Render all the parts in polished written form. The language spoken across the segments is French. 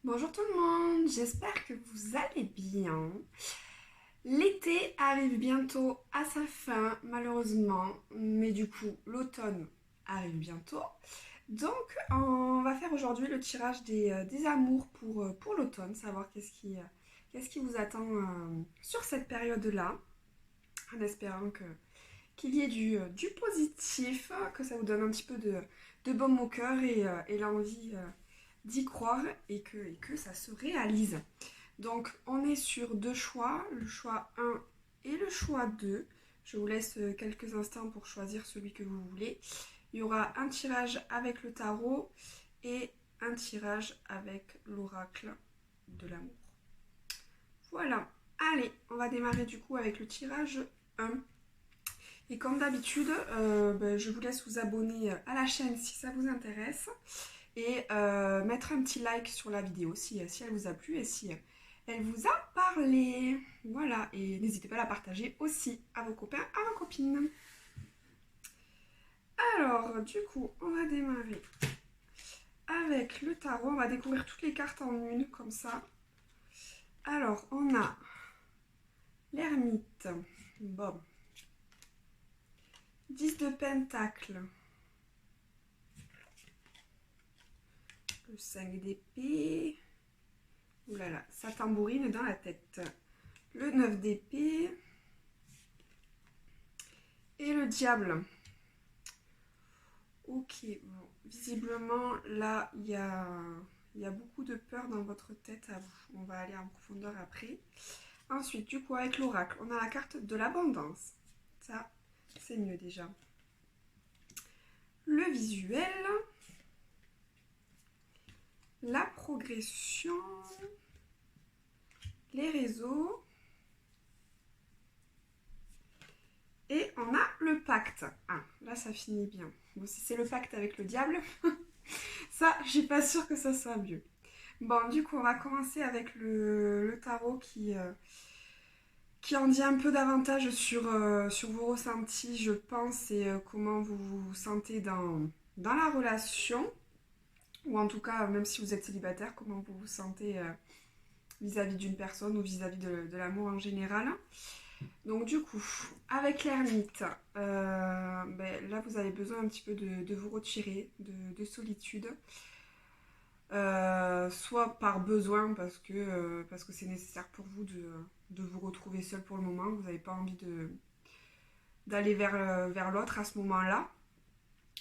Bonjour tout le monde, j'espère que vous allez bien. L'été arrive bientôt à sa fin, malheureusement, mais du coup, l'automne arrive bientôt. Donc, on va faire aujourd'hui le tirage des amours pour l'automne, savoir qu'est-ce qui vous attend sur cette période-là, en espérant qu'il y ait du positif, que ça vous donne un petit peu de baume au cœur et l'envie d'y croire et que ça se réalise. Donc, on est sur deux choix, le choix un et le choix 2. Je vous laisse quelques instants pour choisir celui que vous voulez. Il y aura un tirage avec le tarot et un tirage avec l'oracle de l'amour. Voilà. Allez, on va démarrer du coup avec le tirage un. Et comme d'habitude, je vous laisse vous abonner à la chaîne si ça vous intéresse et mettre un petit like sur la vidéo si elle vous a plu et si elle vous a parlé. Voilà, et n'hésitez pas à la partager aussi à vos copains, à vos copines. Alors, du coup, on va démarrer avec le tarot. On va découvrir toutes les cartes en une, comme ça. Alors, on a l'ermite. Bon. 10 de pentacle. Le 5 d'épée. Ouh là là, ça tambourine dans la tête. Le 9 d'épée. Et le diable. Ok, bon, visiblement, là, il y a beaucoup de peur dans votre tête à vous. On va aller en profondeur après. Ensuite, du coup, avec l'oracle, on a la carte de l'abondance. Ça, c'est mieux déjà. Le visuel. La progression. Les réseaux. Et on a le pacte. Ah, là, ça finit bien. Bon, si c'est le pacte avec le diable, ça, je suis pas sûre que ça soit mieux. Bon, du coup, on va commencer avec le tarot qui en dit un peu davantage sur vos ressentis, je pense, et comment vous vous sentez dans la relation, ou en tout cas, même si vous êtes célibataire, comment vous vous sentez vis-à-vis d'une personne ou vis-à-vis de l'amour en général. Donc du coup, avec l'ermite, là vous avez besoin un petit peu de vous retirer, de solitude. Soit par besoin parce que c'est nécessaire pour vous de vous retrouver seul pour le moment, vous n'avez pas envie d'aller vers l'autre à ce moment-là,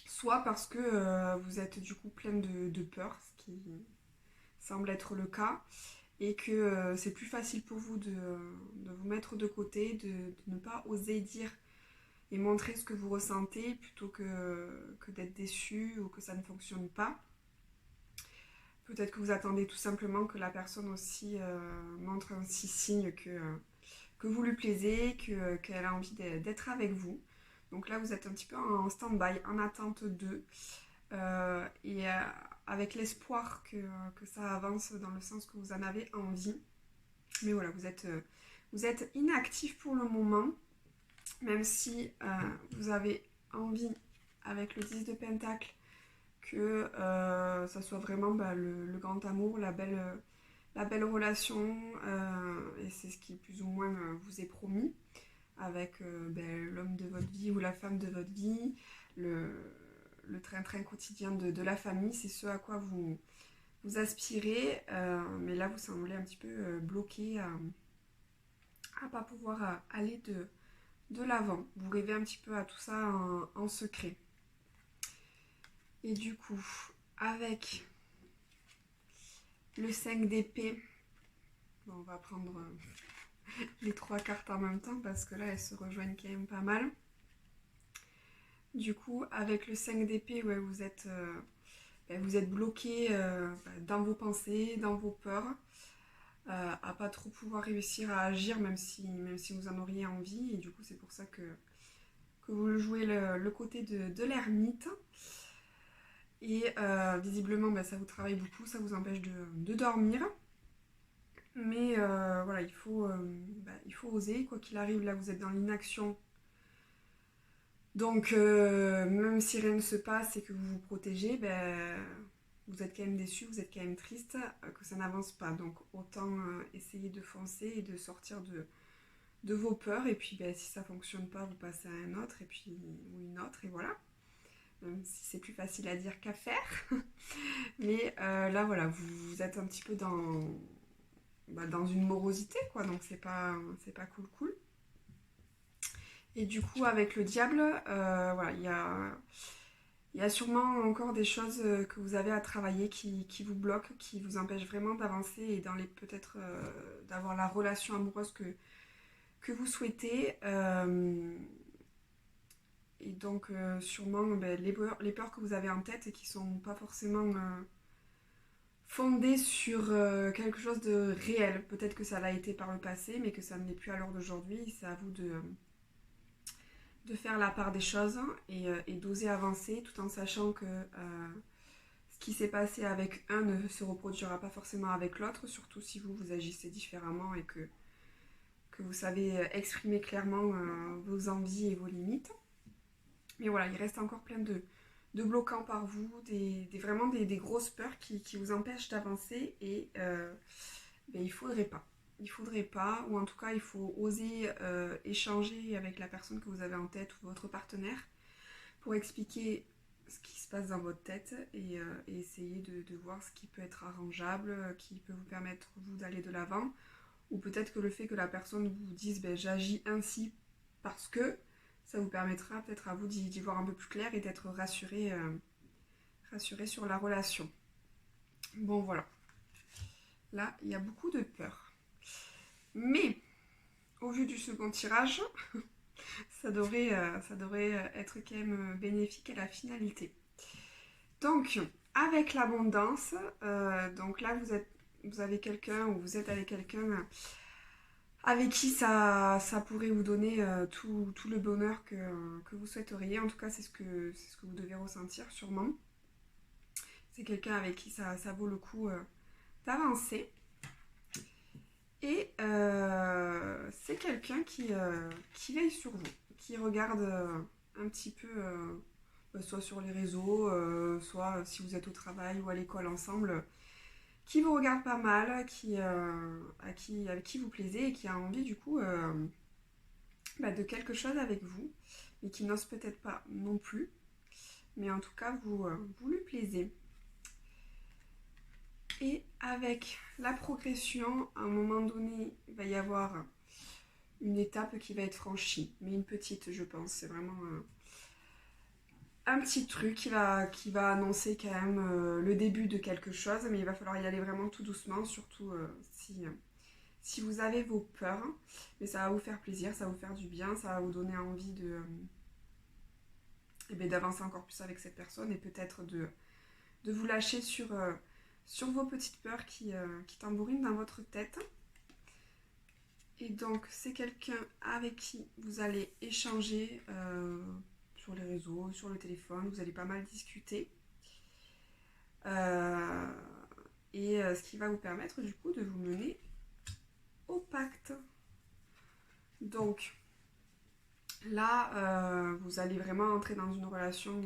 soit parce que vous êtes du coup pleine de peur, ce qui semble être le cas, et que c'est plus facile pour vous de vous mettre de côté, de ne pas oser dire et montrer ce que vous ressentez plutôt que d'être déçu ou que ça ne fonctionne pas. Peut-être que vous attendez tout simplement que la personne aussi montre un petit signe que vous lui plaisez, qu'elle a envie d'être avec vous. Donc là, vous êtes un petit peu en stand-by, en attente d'eux, et avec l'espoir que ça avance dans le sens que vous en avez envie. Mais voilà, vous êtes inactif pour le moment, même si vous avez envie, avec le 10 de Pentacle, que ça soit vraiment le grand amour, la belle relation, et c'est ce qui plus ou moins vous est promis avec l'homme de votre vie ou la femme de votre vie, le, le train-train quotidien de la famille, c'est ce à quoi vous aspirez, mais là vous semblez un petit peu bloqué à pas pouvoir aller de l'avant. Vous rêvez un petit peu à tout ça en secret. Et du coup, avec le 5 d'épée, bon, on va prendre les trois cartes en même temps parce que là elles se rejoignent quand même pas mal. Du coup, avec le 5 d'épée, ouais, vous êtes bloqué dans vos pensées, dans vos peurs, à pas trop pouvoir réussir à agir même si vous en auriez envie. Et du coup, c'est pour ça que vous jouez le côté de l'ermite. Et visiblement, ça vous travaille beaucoup, ça vous empêche de dormir. Mais voilà, il faut oser, quoi qu'il arrive, là vous êtes dans l'inaction. Donc même si rien ne se passe et que vous vous protégez, vous êtes quand même déçu, vous êtes quand même triste, que ça n'avance pas. Donc autant essayer de foncer et de sortir de vos peurs. Et puis ben, si ça fonctionne pas, vous passez à un autre et puis ou une autre et voilà. Même si c'est plus facile à dire qu'à faire. Mais là voilà, vous êtes un petit peu dans une morosité quoi. Donc c'est pas cool. Et du coup avec le diable, voilà, il y a sûrement encore des choses que vous avez à travailler qui vous bloquent, qui vous empêchent vraiment d'avancer et peut-être d'avoir la relation amoureuse que vous souhaitez. Et donc sûrement ben, les peurs que vous avez en tête et qui sont pas forcément fondées sur quelque chose de réel. Peut-être que ça l'a été par le passé, mais que ça ne l'est plus à l'heure d'aujourd'hui. C'est à vous de faire la part des choses et d'oser avancer tout en sachant que ce qui s'est passé avec un ne se reproduira pas forcément avec l'autre, surtout si vous agissez différemment et que vous savez exprimer clairement vos envies et vos limites. Mais voilà, il reste encore plein de bloquants par vous, vraiment des grosses peurs qui vous empêchent d'avancer et ben, il faudrait pas. Il faudrait pas, ou en tout cas il faut oser échanger avec la personne que vous avez en tête ou votre partenaire pour expliquer ce qui se passe dans votre tête et essayer de voir ce qui peut être arrangeable, qui peut vous permettre vous d'aller de l'avant, ou peut-être que le fait que la personne vous dise ben, j'agis ainsi parce que ça vous permettra peut-être à vous d'y voir un peu plus clair et d'être rassuré sur la relation. Bon voilà, là il y a beaucoup de peur. Mais au vu du second tirage, ça devrait être quand même bénéfique à la finalité. Donc, avec l'abondance, donc là vous avez quelqu'un ou vous êtes avec quelqu'un avec qui ça pourrait vous donner tout le bonheur que vous souhaiteriez. En tout cas, c'est ce que vous devez ressentir sûrement. C'est quelqu'un avec qui ça vaut le coup d'avancer. Et c'est quelqu'un qui veille sur vous, qui regarde un petit peu, soit sur les réseaux, soit si vous êtes au travail ou à l'école ensemble, qui vous regarde pas mal, avec qui vous plaisez et qui a envie du coup de quelque chose avec vous, mais qui n'ose peut-être pas non plus. Mais en tout cas, vous lui plaisez. Et avec la progression, à un moment donné, il va y avoir une étape qui va être franchie. Mais une petite, je pense. C'est vraiment un petit truc qui va annoncer quand même le début de quelque chose. Mais il va falloir y aller vraiment tout doucement, surtout si vous avez vos peurs. Mais ça va vous faire plaisir, ça va vous faire du bien, ça va vous donner envie d'avancer encore plus avec cette personne et peut-être de vous lâcher sur vos petites peurs qui tambourinent dans votre tête. Et donc, c'est quelqu'un avec qui vous allez échanger sur les réseaux, sur le téléphone, vous allez pas mal discuter. Ce qui va vous permettre du coup de vous mener au pacte. Donc, là, vous allez vraiment entrer dans une relation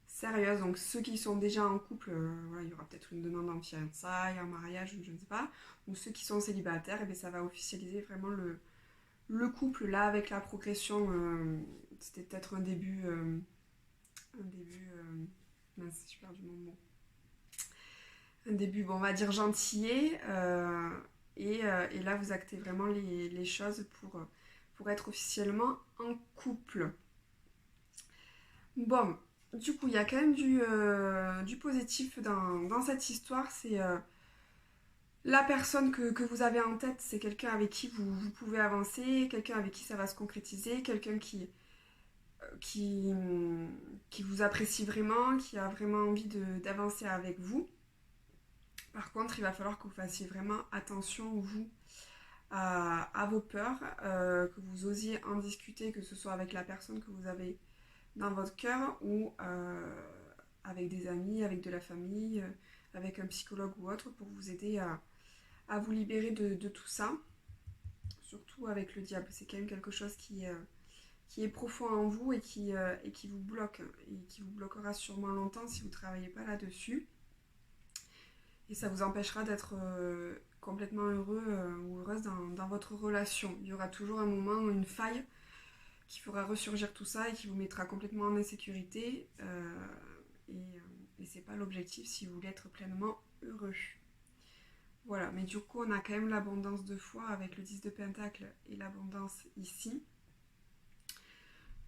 sérieuse. Donc ceux qui sont déjà en couple, voilà, il y aura peut-être une demande en fiançailles, en mariage, je ne sais pas. Ou ceux qui sont célibataires, et bien ça va officialiser vraiment le couple. Là, avec la progression, c'était peut-être un début... mince, j'ai perdu mon mot. Un début, bon, on va dire gentillet. Et là, vous actez vraiment les choses pour être officiellement en couple. Bon, du coup, il y a quand même du positif dans cette histoire. C'est la personne que vous avez en tête, c'est quelqu'un avec qui vous pouvez avancer, quelqu'un avec qui ça va se concrétiser, quelqu'un qui vous apprécie vraiment, qui a vraiment envie d'avancer avec vous. Par contre, il va falloir que vous fassiez vraiment attention, vous, à vos peurs, que vous osiez en discuter, que ce soit avec la personne que vous avez dans votre cœur ou avec des amis, avec de la famille, avec un psychologue ou autre pour vous aider à vous libérer de tout ça. Surtout avec le diable, c'est quand même quelque chose qui est profond en vous et qui vous bloque et qui vous bloquera sûrement longtemps si vous ne travaillez pas là-dessus. Et ça vous empêchera d'être complètement heureux ou heureuse dans votre relation. Il y aura toujours un moment, une faille qui fera ressurgir tout ça et qui vous mettra complètement en insécurité. Et c'est pas l'objectif si vous voulez être pleinement heureux. Voilà, mais du coup, on a quand même l'abondance de foi avec le 10 de Pentacle et l'abondance ici.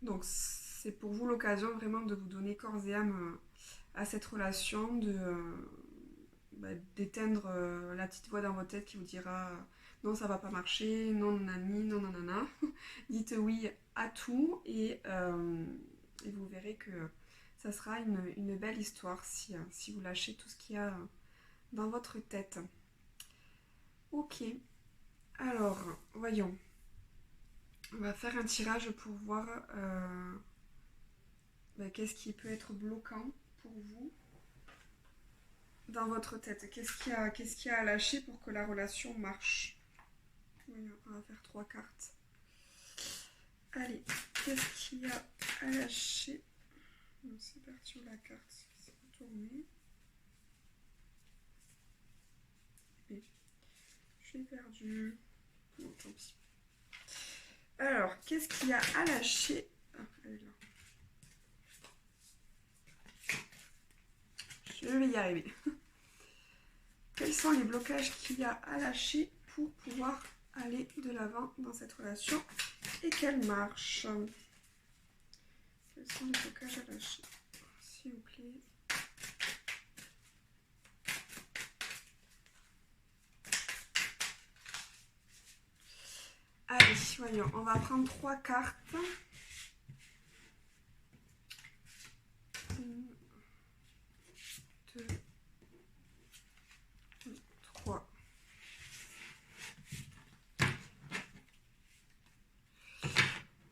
Donc, c'est pour vous l'occasion vraiment de vous donner corps et âme à cette relation, d'éteindre la petite voix dans votre tête qui vous dira non, ça va pas marcher, non, nanani, non, nanana. Dites oui à tout et vous verrez que ça sera une belle histoire si vous lâchez tout ce qu'il y a dans votre tête. Ok, alors, voyons. On va faire un tirage pour voir qu'est-ce qui peut être bloquant pour vous dans votre tête. Qu'est-ce qu'il y a à lâcher pour que la relation marche? Voyons, on va faire 3 cartes. Allez, qu'est-ce qu'il y a à lâcher? C'est parti sur la carte. C'est retourné. Et j'ai perdu. Bon, tant pis. Alors, qu'est-ce qu'il y a à lâcher? Ah, elle est là. Je vais y arriver. Quels sont les blocages qu'il y a à lâcher pour pouvoir aller de l'avant dans cette relation et qu'elle marche? Quels sont les blocages à lâcher? S'il vous plaît. Allez, voyons, on va prendre 3 cartes. 1, 2, 3.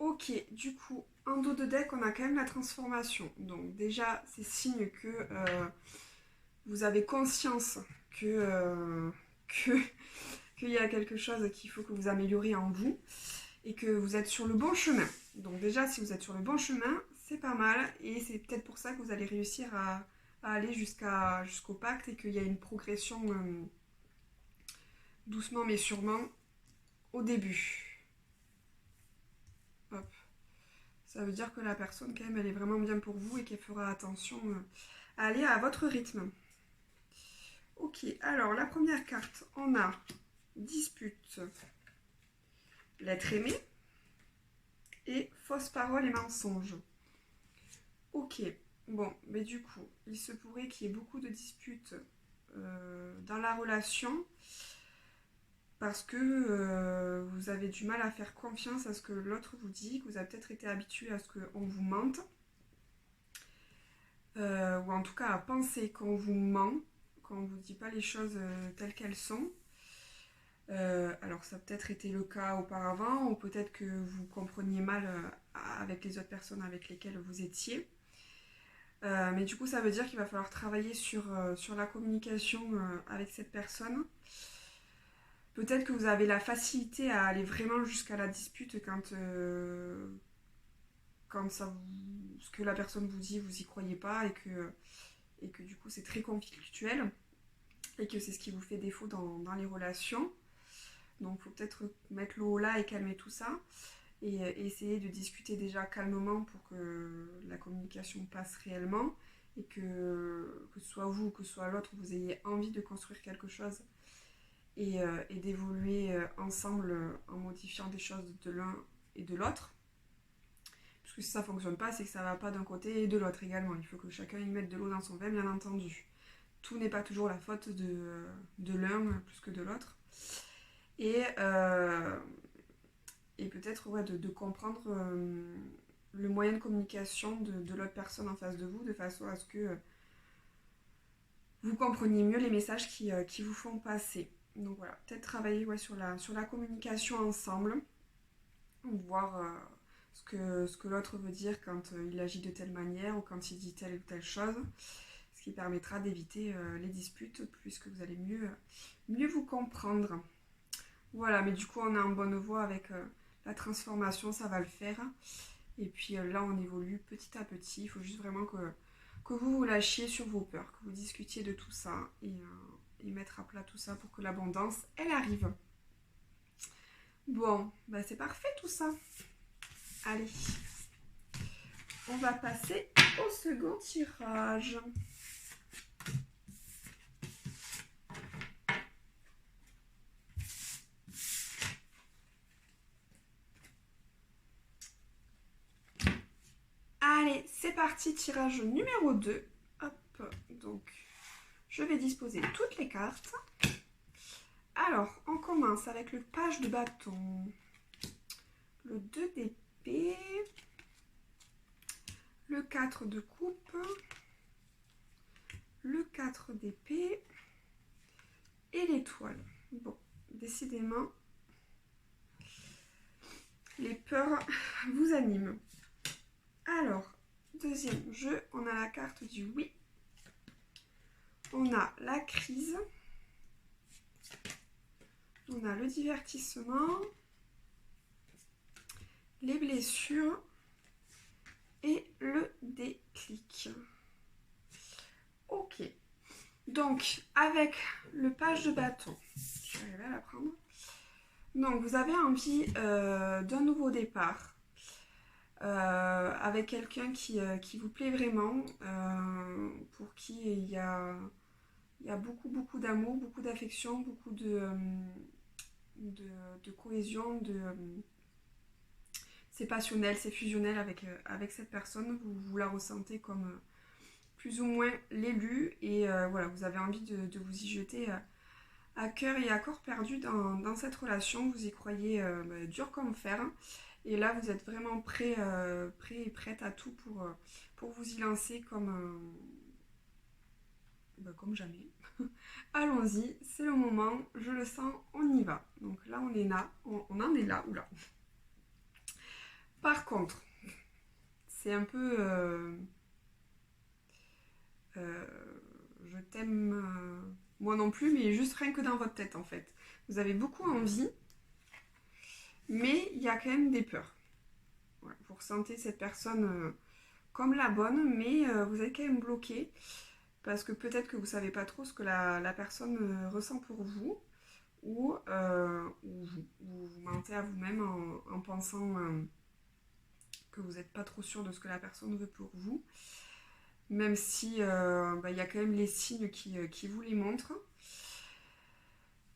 Ok, du coup, en dos de deck, on a quand même la transformation. Donc déjà, c'est signe que vous avez conscience qu'il y a quelque chose qu'il faut que vous amélioriez en vous et que vous êtes sur le bon chemin. Donc déjà, si vous êtes sur le bon chemin, c'est pas mal et c'est peut-être pour ça que vous allez réussir à aller jusqu'au pacte et qu'il y a une progression doucement mais sûrement au début. Hop. Ça veut dire que la personne, quand même, elle est vraiment bien pour vous et qu'elle fera attention à aller à votre rythme. Ok, alors la première carte, on a dispute, l'être aimé et fausse parole et mensonge. Ok, bon, mais du coup, il se pourrait qu'il y ait beaucoup de disputes dans la relation parce que vous avez du mal à faire confiance à ce que l'autre vous dit, que vous avez peut-être été habitué à ce qu'on vous mente, ou en tout cas à penser qu'on vous ment, qu'on ne vous dit pas les choses telles qu'elles sont. Alors ça a peut-être été le cas auparavant, ou peut-être que vous compreniez mal avec les autres personnes avec lesquelles vous étiez. Mais du coup, ça veut dire qu'il va falloir travailler sur la communication avec cette personne. Peut-être que vous avez la facilité à aller vraiment jusqu'à la dispute quand ce que la personne vous dit, vous y croyez pas et que du coup c'est très conflictuel et que c'est ce qui vous fait défaut dans les relations. Donc il faut peut-être mettre le haut là et calmer tout ça et essayer de discuter déjà calmement pour que la communication passe réellement et que ce soit vous ou que ce soit l'autre, vous ayez envie de construire quelque chose et d'évoluer ensemble en modifiant des choses de l'un et de l'autre. Parce que si ça ne fonctionne pas, c'est que ça ne va pas d'un côté et de l'autre également. Il faut que chacun y mette de l'eau dans son vin, bien entendu. Tout n'est pas toujours la faute de l'un plus que de l'autre. Et peut-être de comprendre le moyen de communication de l'autre personne en face de vous, de façon à ce que vous compreniez mieux les messages qui vous font passer. Donc voilà, peut-être travailler sur la communication ensemble, voir ce que l'autre veut dire quand il agit de telle manière ou quand il dit telle ou telle chose, ce qui permettra d'éviter les disputes puisque vous allez mieux vous comprendre. Voilà, mais du coup on est en bonne voie avec la transformation, ça va le faire. Et puis là on évolue petit à petit, il faut juste vraiment que vous lâchiez sur vos peurs, que vous discutiez de tout ça et mettre à plat tout ça pour que l'abondance, elle arrive. Bon, bah c'est parfait tout ça. Allez, on va passer au second tirage. Allez, c'est parti, tirage numéro 2. Hop, donc je vais disposer toutes les cartes. Alors, on commence avec le page de bâton, le 2 d'épée, le 4 de coupe, le 4 d'épée et l'étoile. Bon, décidément, les peurs vous animent. Alors, deuxième jeu, on a la carte du oui. On a la crise. On a le divertissement. Les blessures. Et le déclic. Ok. Donc, avec le page de bâton, je vais arriver à la prendre. Donc, vous avez envie d'un nouveau départ. Avec quelqu'un qui vous plaît vraiment, pour qui il y a beaucoup d'amour, beaucoup d'affection, beaucoup de cohésion, c'est passionnel, c'est fusionnel avec cette personne, vous la ressentez comme plus ou moins l'élu et voilà, vous avez envie de vous y jeter à cœur et à corps perdu dans cette relation, vous y croyez dur comme fer. Et là, vous êtes vraiment prêt et prête à tout pour vous y lancer comme jamais. Allons-y, c'est le moment, je le sens, on y va. Donc là, on en est là, oula. Par contre, c'est un peu... je t'aime moi non plus, mais juste rien que dans votre tête en fait. Vous avez beaucoup envie, mais il y a quand même des peurs. Voilà, vous ressentez cette personne comme la bonne, mais vous êtes quand même bloqué parce que peut-être que vous ne savez pas trop ce que la personne ressent pour vous ou vous mentez à vous-même en pensant que vous n'êtes pas trop sûr de ce que la personne veut pour vous, même si y a quand même les signes qui vous les montrent.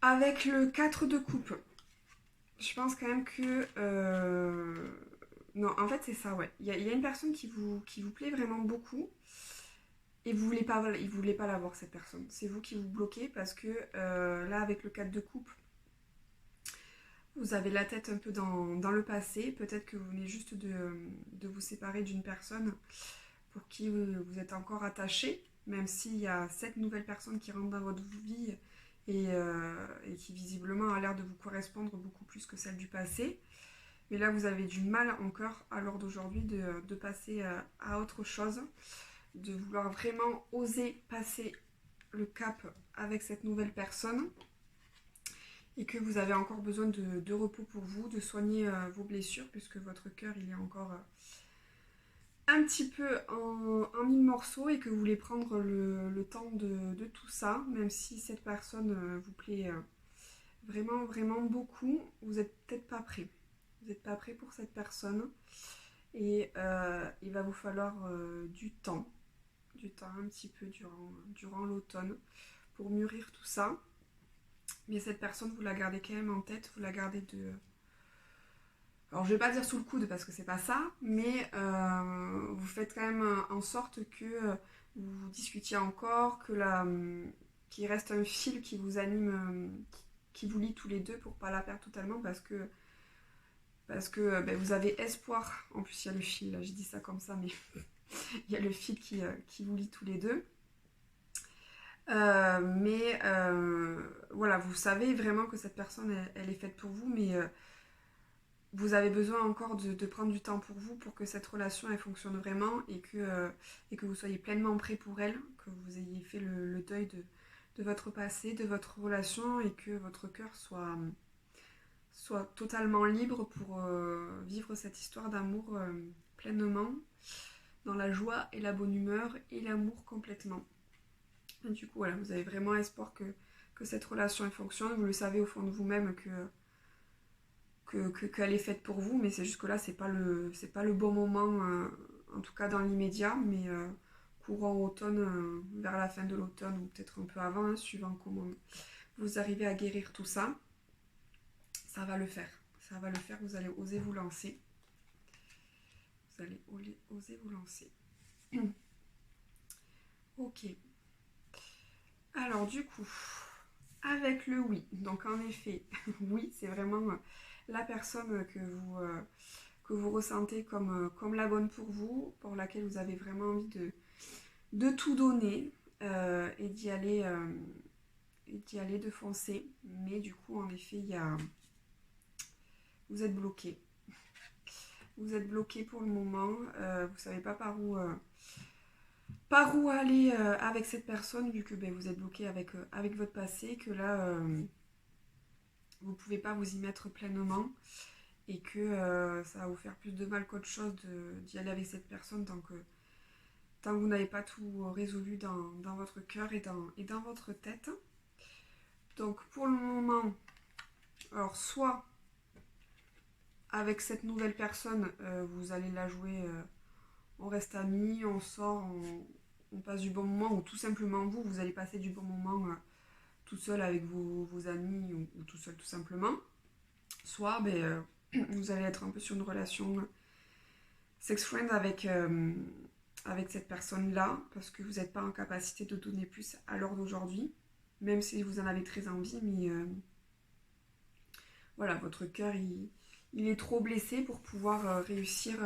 Avec le 4 de coupe, je pense quand même que... non, en fait c'est ça, ouais. Il y a une personne qui vous plaît vraiment beaucoup et vous voulez pas, il voulait pas l'avoir cette personne. C'est vous qui vous bloquez parce que là avec le 4 de coupe, vous avez la tête un peu dans le passé. Peut-être que vous venez juste de vous séparer d'une personne pour qui vous êtes encore attaché, même s'il y a 7 nouvelles personnes qui rentrent dans votre vie et qui visiblement a l'air de vous correspondre beaucoup plus que celle du passé. Mais là, vous avez du mal encore à l'heure d'aujourd'hui de passer à autre chose, de vouloir vraiment oser passer le cap avec cette nouvelle personne et que vous avez encore besoin de repos pour vous, de soigner vos blessures puisque votre cœur il est encore un petit peu en mille morceaux et que vous voulez prendre le temps de tout ça, même si cette personne vous plaît vraiment, vraiment beaucoup, vous n'êtes peut-être pas prêt. Vous n'êtes pas prêt pour cette personne et il va vous falloir du temps un petit peu durant l'automne pour mûrir tout ça. Mais cette personne, vous la gardez quand même en tête, vous la gardez de... Alors je vais pas dire sous le coude parce que c'est pas ça, mais vous faites quand même en sorte que vous discutiez encore, qu'il reste un fil qui vous anime, qui vous lie tous les deux pour pas la perdre totalement parce que vous avez espoir. En plus il y a le fil, là, j'ai dit ça comme ça, mais il y a le fil qui vous lie tous les deux. Voilà, vous savez vraiment que cette personne elle est faite pour vous, mais vous avez besoin encore de prendre du temps pour vous pour que cette relation elle fonctionne vraiment et que vous soyez pleinement prêt pour elle, que vous ayez fait le deuil de votre passé, de votre relation et que votre cœur soit totalement libre pour vivre cette histoire d'amour pleinement, dans la joie et la bonne humeur et l'amour complètement. Et du coup, voilà, vous avez vraiment espoir que cette relation elle fonctionne. Vous le savez au fond de vous-même qu'elle est faite pour vous, mais c'est juste que là, c'est pas le bon moment, en tout cas dans l'immédiat, mais courant automne, vers la fin de l'automne, ou peut-être un peu avant, hein, suivant comment vous arrivez à guérir tout ça, ça va le faire. Ça va le faire, vous allez oser vous lancer. Vous allez oser vous lancer. Ok. Alors du coup, avec le oui, donc en effet, oui, c'est vraiment la personne que vous ressentez comme la bonne pour vous, pour laquelle vous avez vraiment envie de tout donner et d'y aller, de foncer. Mais du coup, en effet, vous êtes bloqué. Vous êtes bloqué pour le moment, vous ne savez pas par où aller avec cette personne, vu que vous êtes bloqué avec votre passé, que là, vous ne pouvez pas vous y mettre pleinement et que ça va vous faire plus de mal qu'autre chose d'y aller avec cette personne tant que vous n'avez pas tout résolu dans votre cœur et dans votre tête. Donc pour le moment, alors soit avec cette nouvelle personne, vous allez la jouer, on reste amis, on sort, on passe du bon moment, ou tout simplement vous allez passer du bon moment tout seul avec vos amis ou tout seul tout simplement. Soit vous allez être un peu sur une relation sex-friend avec cette personne-là, parce que vous n'êtes pas en capacité de donner plus à l'heure d'aujourd'hui, même si vous en avez très envie, mais voilà, votre cœur, il est trop blessé pour pouvoir réussir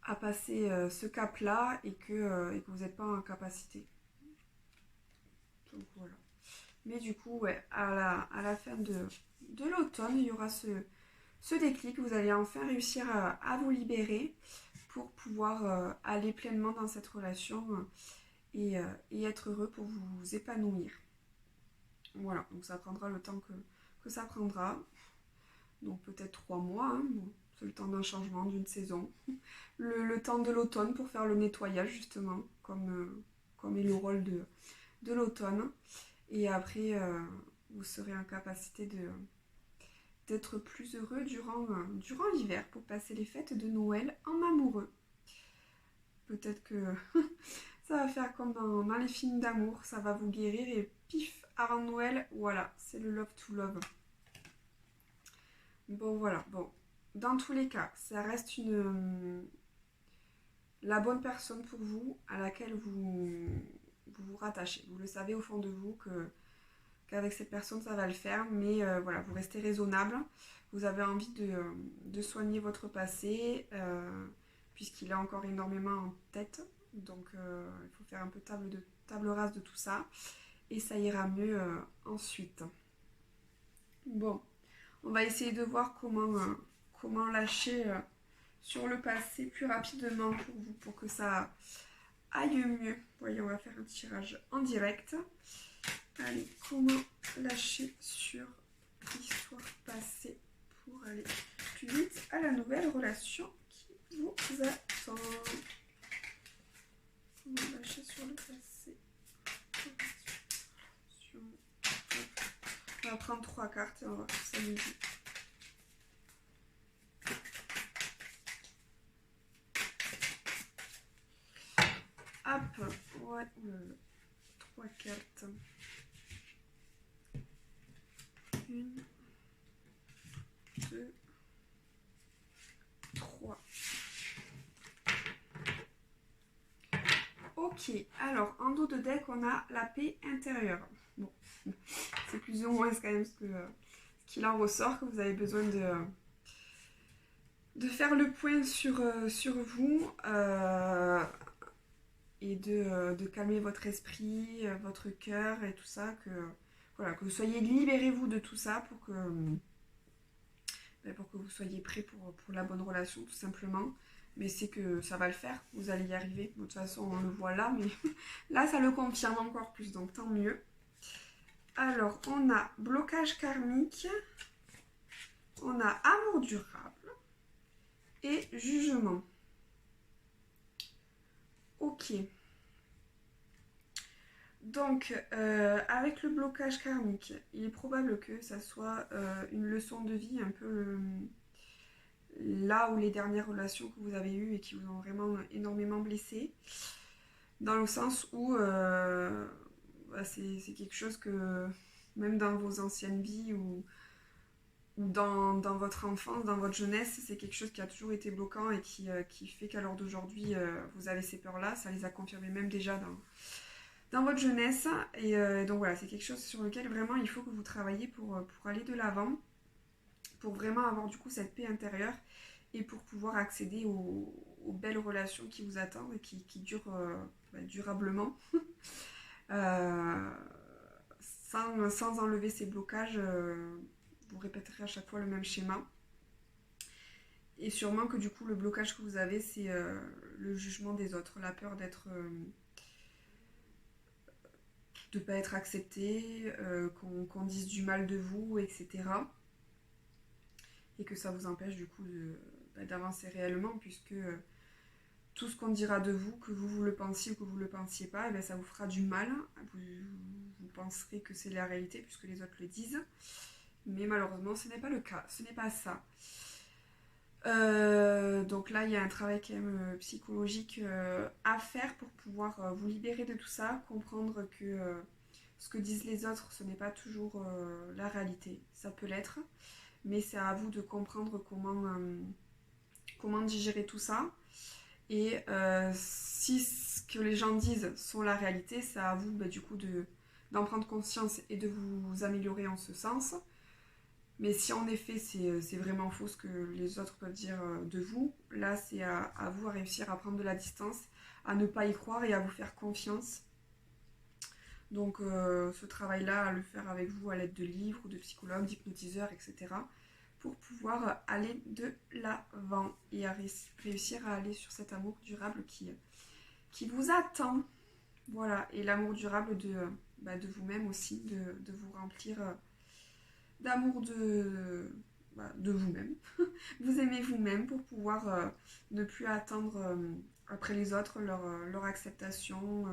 à passer ce cap-là et que vous n'êtes pas en capacité. Donc voilà. Mais du coup, ouais, à la fin de l'automne, il y aura ce déclic. Vous allez enfin réussir à vous libérer pour pouvoir aller pleinement dans cette relation et être heureux pour vous épanouir. Voilà, donc ça prendra le temps que ça prendra. Donc peut-être 3 mois, hein. Bon, c'est le temps d'un changement, d'une saison. Le temps de l'automne pour faire le nettoyage justement, comme est le rôle de l'automne. Et après, vous serez en capacité d'être plus heureux durant l'hiver pour passer les fêtes de Noël en amoureux. Peut-être que ça va faire comme dans les films d'amour, ça va vous guérir et pif, avant Noël, voilà, c'est le love to love. Bon voilà, bon, dans tous les cas, ça reste la bonne personne pour vous, à laquelle vous rattachez. Vous le savez au fond de vous qu'avec cette personne ça va le faire, mais voilà, vous restez raisonnable, vous avez envie de soigner votre passé, puisqu'il a encore énormément en tête, donc il faut faire un peu table rase de tout ça, et ça ira mieux ensuite. Bon, on va essayer de voir comment lâcher sur le passé plus rapidement pour vous, pour que ça aille mieux. Voyez, on va faire un tirage en direct. Allez, comment lâcher sur l'histoire passée pour aller plus vite à la nouvelle relation qui vous attend. Comment lâcher sur le passé. On va prendre 3 cartes et on va voir ce que ça nous dit. Hop, ouais, 3 cartes. 1, 2, 3. Ok, alors en dos de deck, on a la paix intérieure. Bon, c'est plus ou moins quand même ce qu'il en ressort, que vous avez besoin de faire le point sur vous et de calmer votre esprit, votre cœur et tout ça, que vous soyez libérez-vous de tout ça pour que vous soyez prêts pour la bonne relation tout simplement. Mais c'est que ça va le faire, vous allez y arriver. De toute façon on le voit là, mais là ça le confirme encore plus, donc tant mieux. Alors on a blocage karmique, on a amour durable et jugement. Ok. Donc, avec le blocage karmique, il est probable que ça soit une leçon de vie un peu là où les dernières relations que vous avez eues et qui vous ont vraiment énormément blessé, dans le sens où bah, c'est quelque chose que même dans vos anciennes vies ou dans votre enfance, dans votre jeunesse, c'est quelque chose qui a toujours été bloquant et qui fait qu'à l'heure d'aujourd'hui, vous avez ces peurs-là. Ça les a confirmées même déjà dans votre jeunesse. Et donc voilà, c'est quelque chose sur lequel vraiment il faut que vous travaillez pour aller de l'avant, pour vraiment avoir du coup cette paix intérieure et pour pouvoir accéder aux belles relations qui vous attendent et qui durent bah, durablement. Euh, sans enlever ces blocages, vous répéterez à chaque fois le même schéma. Et sûrement que du coup, le blocage que vous avez, c'est le jugement des autres, la peur de ne pas être accepté, qu'on dise du mal de vous, etc. Et que ça vous empêche du coup bah, d'avancer réellement, puisque tout ce qu'on dira de vous, que vous le pensiez ou que vous ne le pensiez pas, eh bien, ça vous fera du mal. Vous penserez que c'est la réalité, puisque les autres le disent. Mais malheureusement, ce n'est pas le cas, ce n'est pas ça. Donc là, il y a un travail quand même psychologique à faire pour pouvoir vous libérer de tout ça, comprendre que ce que disent les autres, ce n'est pas toujours la réalité. Ça peut l'être, mais c'est à vous de comprendre comment digérer tout ça. Et si ce que les gens disent sont la réalité, c'est à vous bah, du coup d'en prendre conscience et de vous améliorer en ce sens. Mais si en effet c'est vraiment faux ce que les autres peuvent dire de vous, là c'est à vous à réussir à prendre de la distance, à ne pas y croire et à vous faire confiance. Donc ce travail-là, à le faire avec vous à l'aide de livres, de psychologues, d'hypnotiseurs, etc. pour pouvoir aller de l'avant et à réussir à aller sur cet amour durable qui vous attend. Voilà, et l'amour durable de vous-même aussi, de vous remplir d'amour de vous-même. Vous aimez vous-même pour pouvoir ne plus attendre après les autres leur acceptation,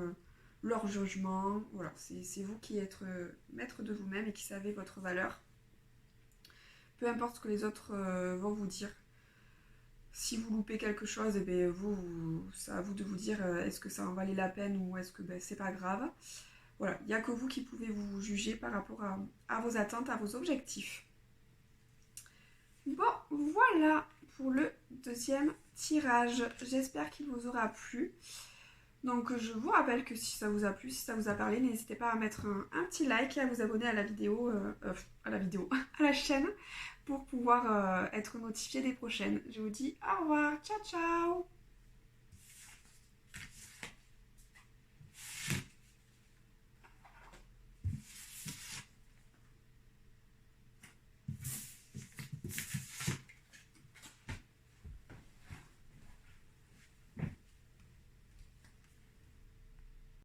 leur jugement. Voilà, c'est vous qui êtes maître de vous-même et qui savez votre valeur. Peu importe ce que les autres vont vous dire. Si vous loupez quelque chose, eh bien, c'est à vous de vous dire est-ce que ça en valait la peine ou est-ce que ben, c'est pas grave. Voilà, il n'y a que vous qui pouvez vous juger par rapport à vos attentes, à vos objectifs. Bon, voilà pour le deuxième tirage. J'espère qu'il vous aura plu. Donc je vous rappelle que si ça vous a plu, si ça vous a parlé, n'hésitez pas à mettre un petit like et à vous abonner à la vidéo, à la chaîne pour pouvoir être notifié des prochaines. Je vous dis au revoir, ciao ciao.